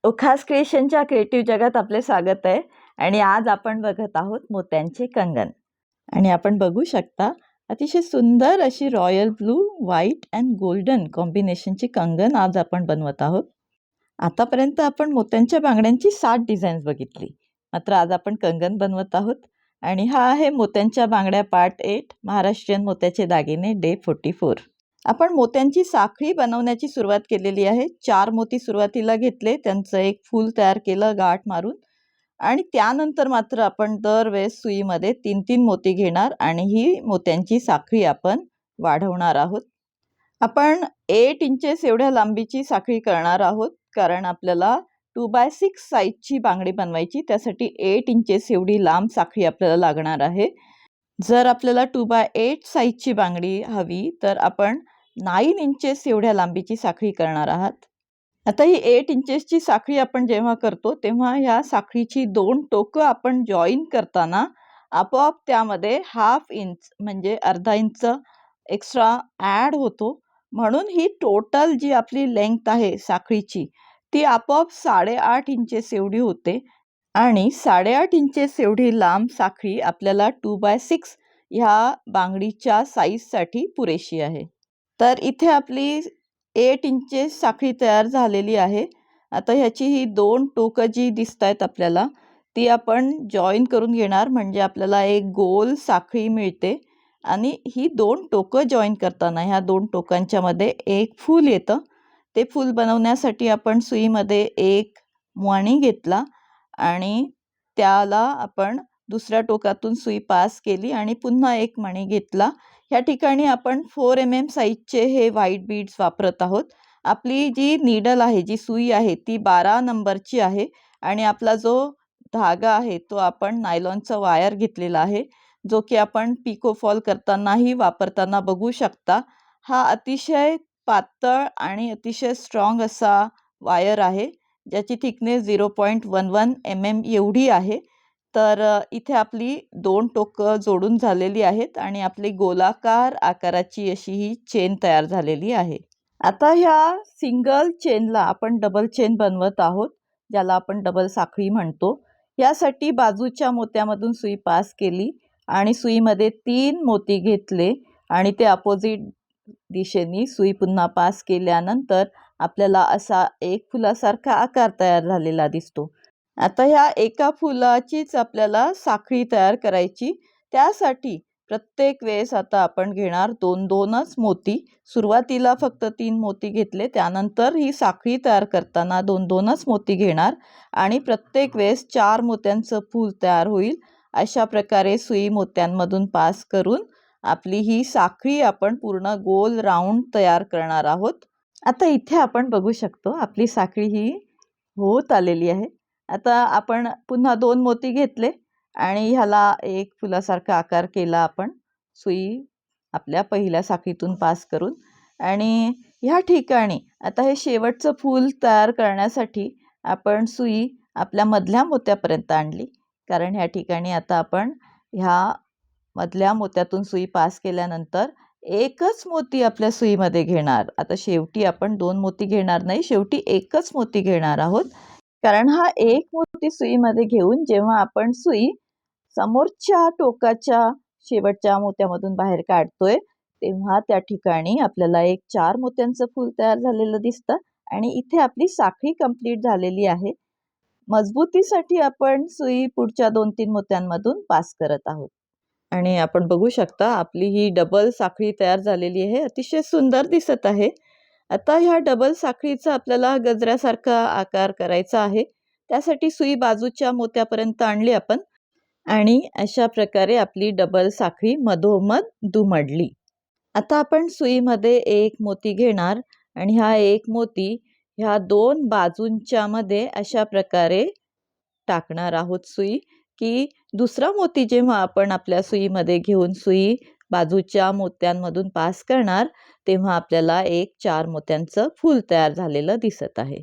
खास क्रिएशनच्या क्रिएटिव्ह जगात आपले स्वागत आहे. आणि आज आपण बघत आहोत मोत्यांचे कंगन. आणि आपण बघू शकता अतिशय सुंदर अशी royal blue, white and golden कॉम्बिनेशनची कंगन आज आपण बनवत आहोत. आतापर्यंत आपण मोत्यांच्या बांगड्यांची 7 डिझाईन्स बघितली, मात्र आज आपण कंगन बनवत आहोत. आणि हा आहे मोत्यांच्या बांगड्या पार्ट 8, महाराष्ट्रीयन मोत्याचे दागिने डे 44. आपण मोत्यांची साखळी बनवण्याची सुरुवात केलेली आहे. 4 मोती सुरुवातीला घेतले, त्यांचं एक फूल तयार केलं गाठ मारून. आणि त्यानंतर मात्र आपण दरवेळेस सुईमध्ये 3-3 मोती घेणार आणि ही मोत्यांची साखळी आपण वाढवणार आहोत. आपण 8 इंचेस एवढ्या लांबीची साखळी करणार आहोत, कारण आपल्याला 2x6 साईजची बांगडी बनवायची. त्यासाठी 8 इंचेस एवढी लांब साखळी आपल्याला लागणार आहे. जर आपल्याला 2x8 साईजची बांगडी हवी तर आपण 9 इंचेस एवढ्या लांबीची साखळी करणार आहात. आता ही 8 इंचेसची साखळी आपण जेव्हा करतो तेव्हा ह्या साखळीची 2 टोकं आपण जॉईन करताना आपोआप त्यामध्ये 1/2 इंच म्हणजे अर्धा इंच एक्स्ट्रा ॲड होतो. म्हणून ही टोटल जी आपली लेंग्थ आहे साखळीची ती आपोआप 8.5 इंचेस एवढी होते. आणि 8.5 इंचेस एवढी लांब साखळी आपल्याला 2x6 ह्या बांगडीच्या साईजसाठी पुरेशी आहे. तर इथे आपली 8 इंचेस साखळी तयार झालेली आहे. आता ह्याची ही 2 टोकं जी दिसत आहेत आपल्याला ती आपण जॉईन करून घेणार, म्हणजे आपल्याला एक गोल साखळी मिळते. आणि ही 2 टोकं जॉईन करताना ह्या 2 टोकांच्या मध्ये एक फूल येतं. ते फूल बनवण्यासाठी आपण सुईमध्ये एक मणी घेतला आणि त्याला आपण दुसऱ्या टोकातून सुई पास केली आणि पुन्हा एक मणी घेतला. ह्या ठिकाणी आपण 4 mm साईजचे हे व्हाईट बीड्स वापरत आहोत. आपली जी नीडल आहे, जी सुई आहे ती 12 नंबरची आहे आणि आपला जो धागा आहे तो आपण नायलॉनचा वायर घेतलेला आहे, जो की आपण पिको फॉल करतानाही वापरताना बघू शकता. हा अतिशय पातळ आणि अतिशय स्ट्रॉंग असा वायर आहे, ज्याची थिकनेस 0.11 mm एवढी आहे. तर इथे आपली 2 टोकं जोडून झालेली आहेत आणि आपली गोलाकार आकाराची अशी ही चेन तयार झालेली आहे. आता ह्या सिंगल चेनला आपण डबल चेन बनवत आहोत, ज्याला आपण डबल साखळी म्हणतो. यासाठी बाजूच्या मोत्यामधून सुई पास केली आणि सुईमध्ये 3 मोती घेतले आणि ते अपोजिट दिशेने सुई पुन्हा पास केल्यानंतर आपल्याला असा एक फुलासारखा आकार तयार झालेला दिसतो. आता ह्या एका फुलाचीच आपल्याला साखळी तयार करायची. त्यासाठी प्रत्येक वेळेस आता आपण घेणार 2-2च मोती. सुरुवातीला फक्त 3 मोती घेतले, त्यानंतर ही साखळी तयार करताना 2-2च मोती घेणार आणि प्रत्येक वेळेस 4 मोत्यांचं फूल तयार होईल. अशा प्रकारे सुई मोत्यांमधून पास करून आपली ही साखळी आपण पूर्ण गोल राऊंड तयार करणार आहोत. आता इथे आपण बघू शकतो आपली साखळी ही होत आलेली आहे. आता आपण पुन्हा 2 मोती घेतले आणि ह्याला एक फुलासारखा आकार केला आपण सुई आपल्या पहिल्या साखळीतून पास करून. आणि ह्या ठिकाणी आता हे शेवटचं फूल तयार करण्यासाठी आपण सुई आपल्या मधल्या मोत्यापर्यंत आणली, कारण ह्या ठिकाणी आता आपण ह्या मधल्या मोत्यातून सुई पास केल्यानंतर एकच मोती आपल्या सुईमध्ये घेणार. आता शेवटी आपण 2 मोती घेणार नाही, शेवटी एकच मोती घेणार आहोत, कारण हा एक मोती सुईमध्ये घेऊन जेव्हा आपण सुई समोरच्या टोकाच्या शेवटच्या मोत्यामधून बाहेर काढतोय तेव्हा त्या ठिकाणी आपल्याला एक 4 मोत्यांचं फूल तयार झालेलं दिसतं आणि इथे आपली साखळी कंप्लीट झालेली आहे. मजबूतीसाठी आपण सुई पुढच्या 2-3 मोत्यांमधून पास करत आहोत. आणि आपण बघू शकता आपली ही डबल साखळी तयार झालेली आहे, अतिशय सुंदर दिसत आहे. आता ह्या डबल साखळीचा आपल्याला गजऱ्यासारखा आकार करायचा आहे. त्यासाठी सुई बाजूच्या मोत्यापर्यंत आणली आपण आणि अशा प्रकारे आपली डबल साखळी मधोमध दुमडली. आता आपण सुईमध्ये एक मोती घेणार आणि हा एक मोती ह्या 2 बाजूंच्या मध्ये अशा प्रकारे टाकणार आहोत सुई, की दुसरा मोती जेव्हा आपण आपल्या सुईमध्ये घेऊन सुई बाजूच्या मोत्यांमधून पास करणार तेव्हा आपल्याला एक 4 मोत्यांचं फूल तयार झालेलं दिसत आहे.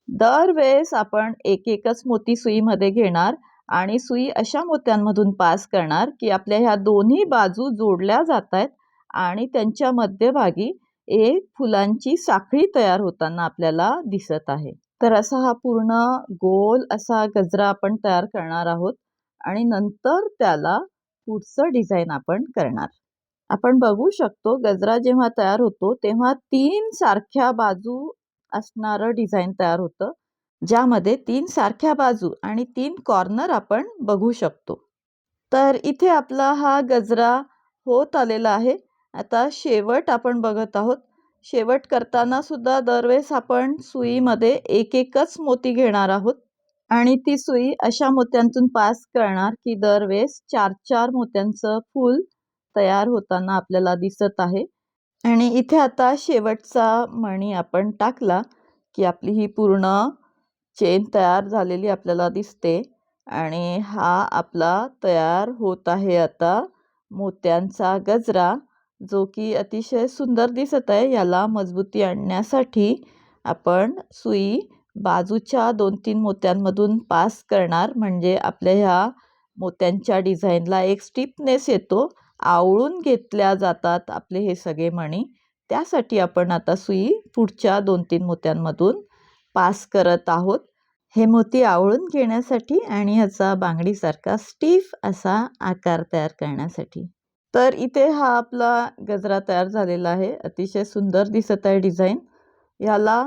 दरवेळेस आपण एकच मोती सुईमध्ये घेणार आणि सुई अशा मोत्यांमधून पास करणार की आपल्या ह्या दोन्ही बाजू जोडल्या जात आहेत आणि त्यांच्या मध्यभागी एक फुलांची साखळी तयार होताना आपल्याला दिसत आहे. तर असा हा पूर्ण गोल असा गजरा आपण तयार करणार आहोत आणि नंतर त्याला पुढचं डिझाईन आपण करणार. आपण बघू शकतो गजरा जेव्हा तयार होतो तेव्हा 3 सारख्या बाजू असणारं डिझाईन तयार होतं, ज्यामध्ये 3 सारख्या बाजू आणि 3 कॉर्नर आपण बघू शकतो. तर इथे आपला हा गजरा होत आलेला आहे. आता शेवट आपण बघत आहोत. शेवट करताना सुद्धा दरवेळेस आपण सुईमध्ये एक-एकच मोती घेणार आहोत आणि ती सुई अशा मोत्यांतून पास करणार की दरवेळेस 4-4 मोत्यांचं फूल तयार होताना आपल्याला दिसत आहे. आणि इथे आता शेवटचा मणी आपण टाकला की आपली ही पूर्ण चेन तयार झालेली आपल्याला दिसते आणि हा आपला तयार होत आहे आता मोत्यांचा गजरा, जो की अतिशय सुंदर दिसत आहे. याला मजबूती आणण्यासाठी आपण सुई बाजूच्या 2-3 मोत्यांमधून पास करणार, म्हणजे आपल्या ह्या मोत्यांच्या डिझाईनला एक स्टिफनेस येतो. आवळून घेतल्या जातात आपले हे सगळे मणी. त्यासाठी आपण आता सुई पुढच्या 2-3 मोत्यांमधून पास करत आहोत. हे मोती आवळून घेण्यासाठी आणि ह्याचा बांगडीसारखा स्टिफ असा आकार तयार करण्यासाठी. तर इथे हा आपला गजरा तयार झालेला आहे. अतिशय सुंदर दिसत आहे डिझाईन. ह्याला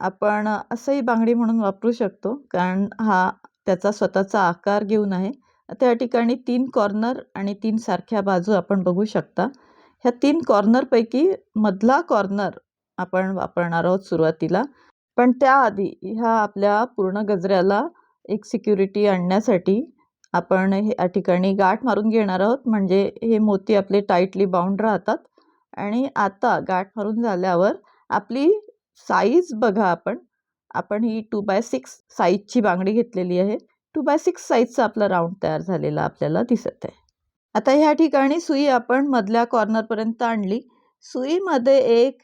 आपण असंही बांगडी म्हणून वापरू शकतो, कारण हा त्याचा स्वतःचा आकार घेऊन आहे. त्या ठिकाणी 3 कॉर्नर आणि 3 सारख्या बाजू आपण बघू शकता. ह्या 3 कॉर्नरपैकी मधला कॉर्नर आपण वापरणार आहोत सुरुवातीला. पण त्याआधी ह्या आपल्या पूर्ण गजऱ्याला एक सिक्युरिटी आणण्यासाठी आपण या ठिकाणी गाठ मारून घेणार आहोत, म्हणजे हे मोती आपले टाईटली बाउंड राहतात. आणि आता गाठ मारून झाल्यावर आपली साईज बघा, आपण ही 2x6 साईजची बांगडी घेतलेली आहे. 2x6 साईजचा आपला राऊंड तयार झालेला आपल्याला दिसत आहे. आता ह्या ठिकाणी सुई आपण मधल्या कॉर्नरपर्यंत आणली. सुईमध्ये एक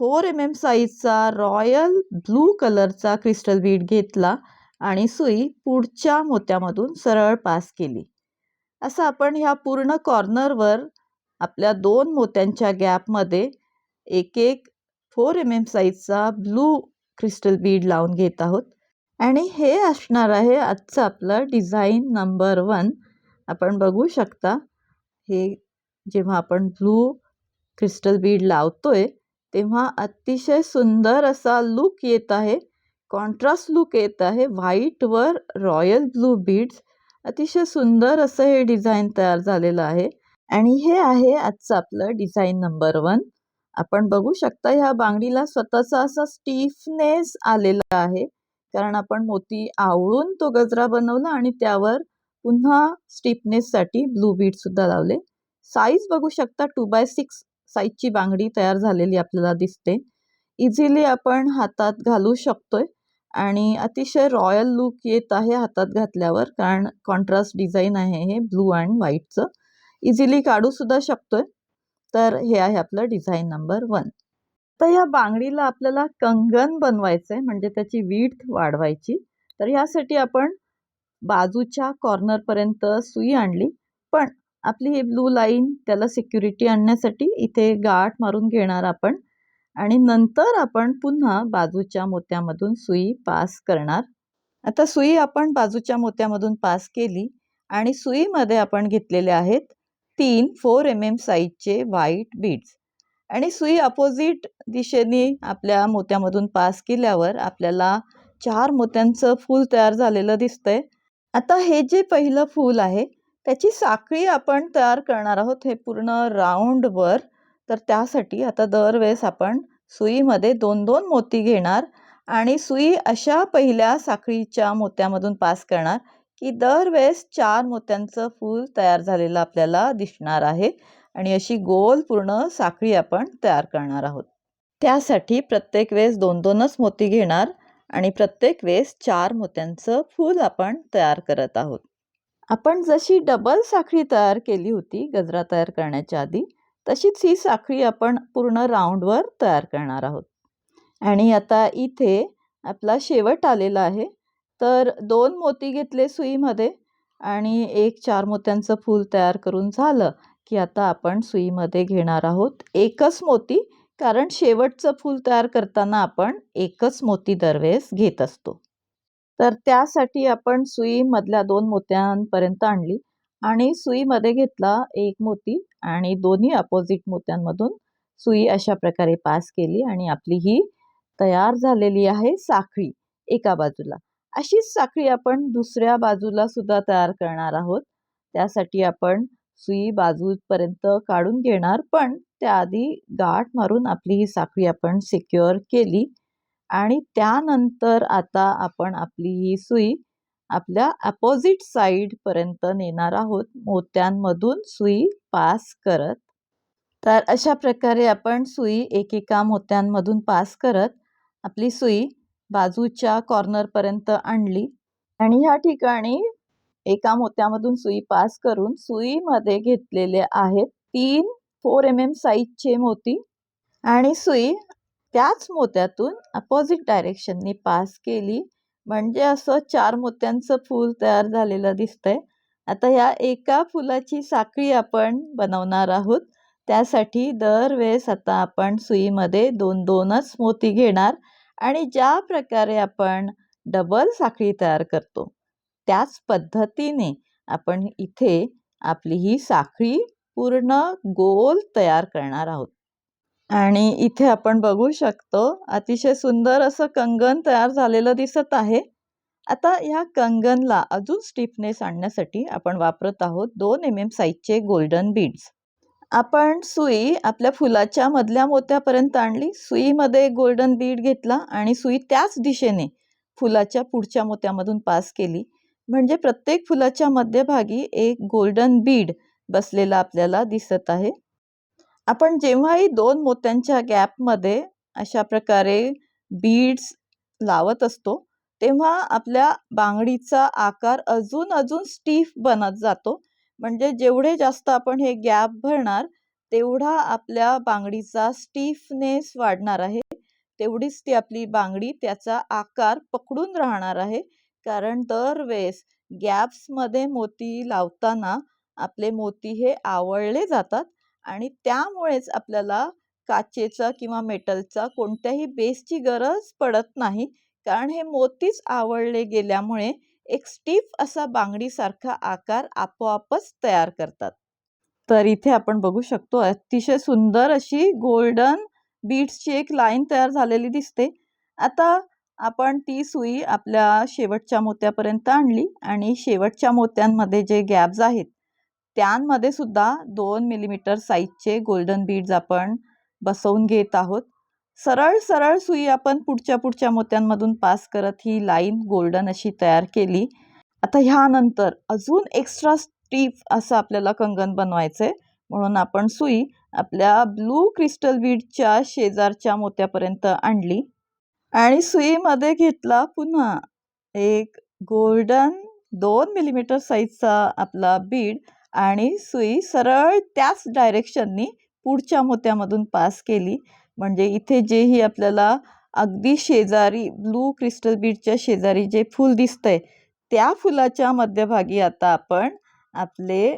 4 mm साईजचा रॉयल ब्लू कलरचा क्रिस्टल बीड घेतला आणि सुई पुढच्या मोत्यामधून सरळ पास केली. असं आपण ह्या पूर्ण कॉर्नरवर आपल्या 2 मोत्यांच्या गॅपमध्ये एक 4 mm साईजचा ब्लू क्रिस्टल बीड लावून घेत आहोत. आणि हे असणार आहे आजचं आपलं डिझाईन नंबर 1. आपण बघू शकता, हे जेव्हा आपण ब्लू क्रिस्टल बीड लावतोय तेव्हा अतिशय सुंदर असा लुक येत आहे. कॉन्ट्रास्ट लुक येत आहे. व्हाईटवर रॉयल ब्लू बीड्स. अतिशय सुंदर असं हे डिझाईन तयार झालेलं आहे. आणि हे आहे आजचं आपलं डिझाईन नंबर 1. आपण बघू शकता ह्या बांगडीला स्वतःचा असा स्टिफनेस आलेला आहे, कारण आपण मोती आवळून तो गजरा बनवला आणि त्यावर पुन्हा स्टिफनेससाठी ब्लू बीड सुद्धा लावले. साईज बघू शकता 2x6 साईजची बांगडी तयार झालेली आपल्याला दिसते. इझिली आपण हातात घालू शकतोय आणि अतिशय रॉयल लुक येत आहे हातात घातल्यावर, कारण कॉन्ट्रास्ट डिझाईन आहे हे ब्लू अँड व्हाईटचं. इझिली काढू सुद्धा शकतोय. तर हे आहे आपलं डिझाईन नंबर 1. तर या बांगडीला आपल्याला कंगन बनवायचं आहे, म्हणजे त्याची विड्थ वाढवायची. तर ह्यासाठी आपण बाजूच्या कॉर्नरपर्यंत सुई आणली, पण आपली ही ब्लू लाईन त्याला सिक्युरिटी आणण्यासाठी इथे गाठ मारून घेणार आपण आणि नंतर आपण पुन्हा बाजूच्या मोत्यामधून सुई पास करणार. आता सुई आपण बाजूच्या मोत्यामधून पास केली आणि सुईमध्ये आपण घेतलेले आहेत 3 4 mm साईजचे व्हाईट बीड्स आणि सुई अपोजिट दिशेने आपल्या मोत्यामधून पास केल्यावर आपल्याला 4 मोत्यांचं फूल तयार झालेलं दिसतंय. आता हे जे पहिलं फूल आहे त्याची साखळी आपण तयार करणार आहोत, हे पूर्ण राऊंडवर. तर त्यासाठी आता दरवेळेस आपण सुईमध्ये 2-2 मोती घेणार आणि सुई अशा पहिल्या साखळीच्या मोत्यामधून पास करणार की दरवेळेस 4 मोत्यांचं फूल तयार झालेलं आपल्याला दिसणार आहे आणि अशी गोल पूर्ण साखळी आपण तयार करणार आहोत. त्यासाठी प्रत्येक वेळेस 2-2च मोती घेणार आणि प्रत्येक वेळेस 4 मोत्यांचं फूल आपण तयार करत आहोत. आपण जशी डबल साखळी तयार केली होती गजरा तयार करण्याच्या आधी, तशीच ही साखळी आपण पूर्ण राऊंडवर तयार करणार आहोत. आणि आता इथे आपला शेवट आलेला आहे. तर 2 मोती घेतले सुईमध्ये आणि एक 4 मोत्यांचं फूल तयार करून झालं की आता आपण सुईमध्ये घेणार आहोत एकच मोती कारण शेवटचं फूल तयार करताना आपण एकच मोती दरवेळेस घेत असतो. तर त्यासाठी आपण सुई मधल्या 2 मोत्यांपर्यंत आणली आणि सुईमध्ये घेतला 1 मोती आणि दोन्ही अपोजिट मोत्यांमधून सुई अशा प्रकारे पास केली आणि आपली ही तयार झालेली आहे साखळी एका बाजूला. अशीच साखळी आपण दुसऱ्या बाजूला सुद्धा तयार करणार आहोत. त्यासाठी आपण सुई बाजूपर्यंत काढून घेणार, पण त्याआधी गाठ मारून आपली ही साखळी आपण सिक्युअर केली आणि त्यानंतर आता आपण आपली ही सुई आपल्या अपोजिट साईडपर्यंत नेणार आहोत, मोत्यांमधून सुई पास करत. तर अशा प्रकारे आपण सुई एकेका मोत्यांमधून पास करत आपली सुई बाजूच्या कॉर्नरपर्यंत आणली आणि ह्या ठिकाणी एका मोत्यामधून सुई पास करून सुईमध्ये घेतलेले आहेत 3 4 mm साईजचे मोती आणि सुई त्याच मोत्यातून अपोजिट डायरेक्शननी पास केली, म्हणजे असं 4 मोत्यांचं फूल तयार झालेलं दिसतंय. आता या एका फुलाची साखळी आपण बनवणार आहोत. त्यासाठी दरवेळेस आता आपण सुईमध्ये 2-2च मोती घेणार आणि ज्या प्रकारे आपण डबल साखळी तयार करतो त्याच पद्धतीने आपण इथे आपली ही साखळी पूर्ण गोल तयार करणार आहोत. आणि इथे आपण बघू शकतो अतिशय सुंदर असं कंगन तयार झालेलं दिसत आहे. आता ह्या कंगनला अजून स्टिफनेस आणण्यासाठी आपण वापरत आहोत 2 mm साईजचे गोल्डन बीड्स. आपण सुई आपल्या फुलाच्या मधल्या मोत्यापर्यंत आणली, सुईमध्ये गोल्डन बीड घेतला आणि सुई त्याच दिशेने फुलाच्या पुढच्या मोत्यामधून पास केली, म्हणजे प्रत्येक फुलाच्या मध्यभागी एक गोल्डन बीड बसलेला आपल्याला दिसत आहे. आपण जेव्हाही 2 मोत्यांच्या गॅपमध्ये अशा प्रकारे बीड्स लावत असतो तेव्हा आपल्या बांगडीचा आकार अजून स्टिफ बनत जातो. म्हणजे जेवढे जास्त आपण हे गॅप भरणार तेवढा आपल्या बांगडीचा स्टिफनेस वाढणार आहे, तेवढीच ती आपली बांगडी त्याचा आकार पकडून राहणार आहे. कारण दरवेळेस गॅप्समध्ये मोती लावताना आपले मोती हे आवळले जातात आणि त्यामुळेच आपल्याला काचेचा किंवा मेटलचा कोणत्याही बेसची गरज पडत नाही, कारण हे मोतीच आवळले गेल्यामुळे एक स्टिफ असा बांगडीसारखा आकार आपोआपच तयार करतात. तर इथे आपण बघू शकतो अतिशय सुंदर अशी गोल्डन बीड्सची एक लाईन तयार झालेली दिसते. आता आपण ती सुई आपल्या शेवटच्या मोत्यापर्यंत आणली आणि शेवटच्या मोत्यांमध्ये जे गॅप्स आहेत त्यांमध्ये सुद्धा 2 मिलीमीटर साईजचे गोल्डन बीड्स आपण बसवून घेत आहोत. सरळ सरळ सुई आपण पुढच्या मोत्यांमधून पास करत ही लाईन गोल्डन अशी तयार केली. आता ह्यानंतर अजून एक्स्ट्रा स्टिफ असं आपल्याला कंगन बनवायचंय, म्हणून आपण सुई आपल्या ब्लू क्रिस्टल बीडच्या शेजारच्या मोत्यापर्यंत आणली आणि सुईमध्ये घेतला पुन्हा एक गोल्डन 2 मिलीमीटर साईजचा आपला बीड आणि सुई सरळ त्याच डायरेक्शननी पुढच्या मोत्यामधून पास केली, म्हणजे इथे जेही आपल्याला अगदी शेजारी ब्लू क्रिस्टल बीडच्या शेजारी जे फूल दिसतंय त्या फुलाच्या मध्यभागी आता आपण आपले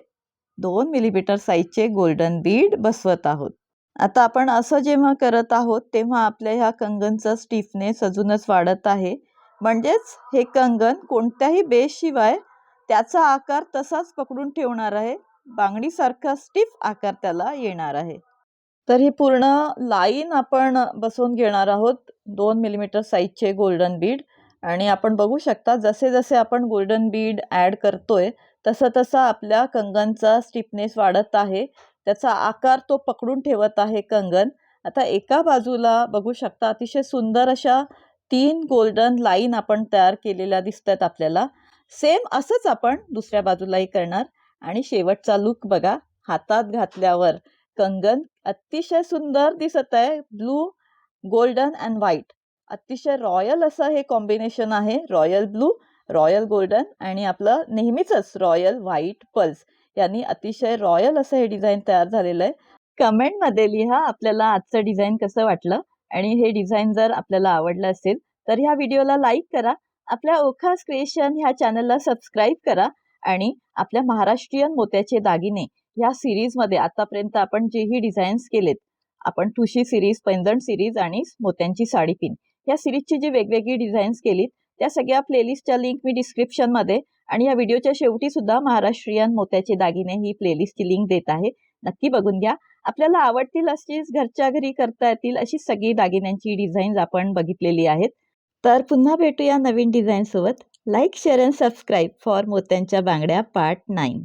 2 मिलीमीटर साईजचे गोल्डन बीड बसवत आहोत. आता आपण असं जेव्हा करत आहोत तेव्हा आपल्या ह्या कंगनचा स्टिफनेस अजूनच वाढत आहे, म्हणजेच हे कंगन कोणत्याही बेसशिवाय त्याचा आकार तसाच पकडून ठेवणार आहे, बांगडीसारखा स्टिफ आकार त्याला येणार आहे. तर ही पूर्ण लाईन आपण बसवून घेणार आहोत 2 मिलीमीटर साईजचे गोल्डन बीड आणि आपण बघू शकता जसे जसे आपण गोल्डन बीड ॲड करतोय तसं आपल्या कंगनचा स्टिफनेस वाढत आहे, त्याचा आकार तो पकडून ठेवत आहे कंगन. आता एका बाजूला बघू शकता अतिशय सुंदर अशा 3 गोल्डन लाईन आपण तयार केलेल्या दिसतात आपल्याला. सेम असंच आपण दुसऱ्या बाजूलाही करणार आणि शेवटचा लुक बघा. हातात घातल्यावर कंगन अतिशय सुंदर दिसत आहे. ब्लू गोल्डन अँड व्हाईट अतिशय रॉयल असं हे कॉम्बिनेशन आहे. रॉयल ब्लू, रॉयल गोल्डन आणि आपलं नेहमीचंच रॉयल व्हाईट पल्स यांनी अतिशय रॉयल असं हे डिझाईन तयार झालेलं आहे. कमेंटमध्ये लिहा आपल्याला आजचं डिझाईन कसं वाटलं आणि हे डिझाईन जर आपल्याला आवडलं असेल तर ह्या व्हिडिओला लाईक करा, आपल्या ओखास क्रिएशन ह्या चॅनलला सबस्क्राईब करा आणि आपल्या महाराष्ट्रीयन मोत्याचे दागिने ह्या सिरीजमध्ये आतापर्यंत आपण जेही डिझाईन्स केलेत आपण ठुशी सिरीज, पैंजण सिरीज आणि मोत्यांची साडी पिन या सिरीजची जी वेगवेगळी डिझाईन्स केलीत त्या सगळ्या प्लेलिस्टच्या लिंक मी डिस्क्रिप्शनमध्ये आणि या व्हिडिओच्या शेवटी सुद्धा महाराष्ट्रीयन मोत्याचे दागिने ही प्लेलिस्टची लिंक देत आहे. नक्की बघून घ्या. आपल्याला आवडतील अशीच घरच्या घरी करता येतील अशी सगळी दागिन्यांची डिझाईन्स आपण बघितलेली आहेत. तर पुन्हा भेटूया नवीन डिझाईन सोबत. Like, share and subscribe for मोत्यांच्या बांगड्या पार्ट 9.